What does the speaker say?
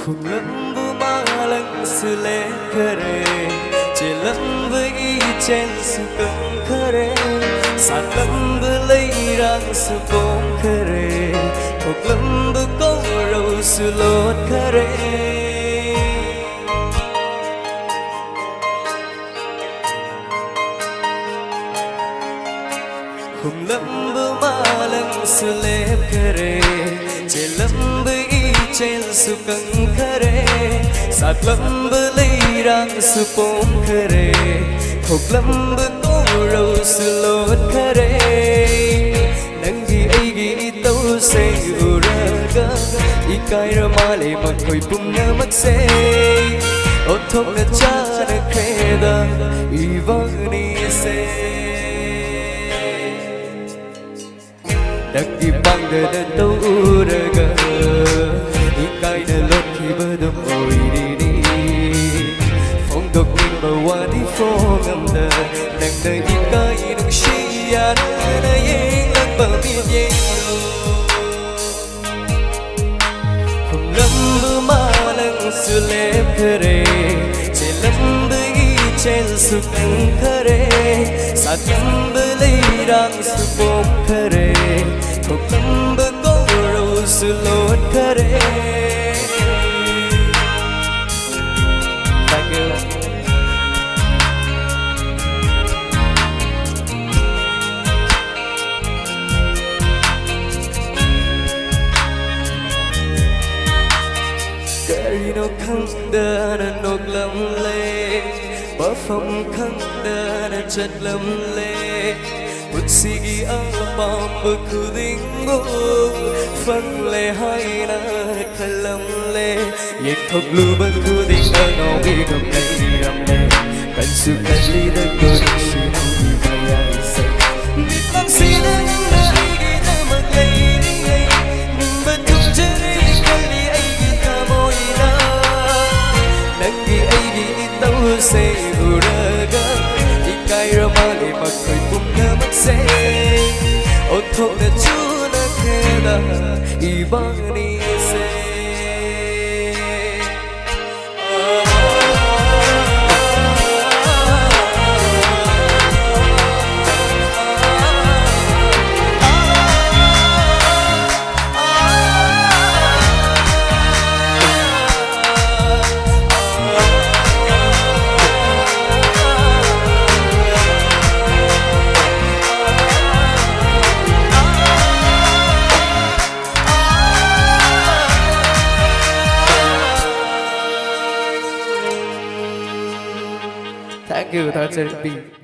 khum bu ma lang su le kare che lam với y chen su cong kare sa lam bu lấy rang su bom kare thuộc lam bu có râu su lót kare khum lam bu ma lang su le kare che lam với chen su cong kare sa lam bu lấy rang su bom kare thuộc lam bu có râu su lót kare nangi ai gi tau se uraga ikai ramale makhoi pumna makse othok na cha na kheda ivani se Daki bang de tau uraga ikai na lot khi badam oi di di phong dok min ba wa di phong am da nang da ikai nung shi ya na ye lang ba mi ye khum lam bu ma lang su le kare che lam bu i chen su kang kare sa lam bu lai rang su bom kare thuộc lam bu có râu su lót kare. Thank you. Kari no khang da na nok lam le ba phong khang da na chat lam le bút sigi ang bam bu ku ding bu phang le hai na khalam le ye thok lu ba ku ding na no bi gam nei ram le kan su kan li da ko shi no bi ba ya se ni bang si na na ai gi na ma kai ni ai ba tu je ri kan li ai gi ta moi na nang gi ai gi tau se uraga ikai ramale makhoi pumna makse othok na chu na kheda ivani se Thank you, that's it.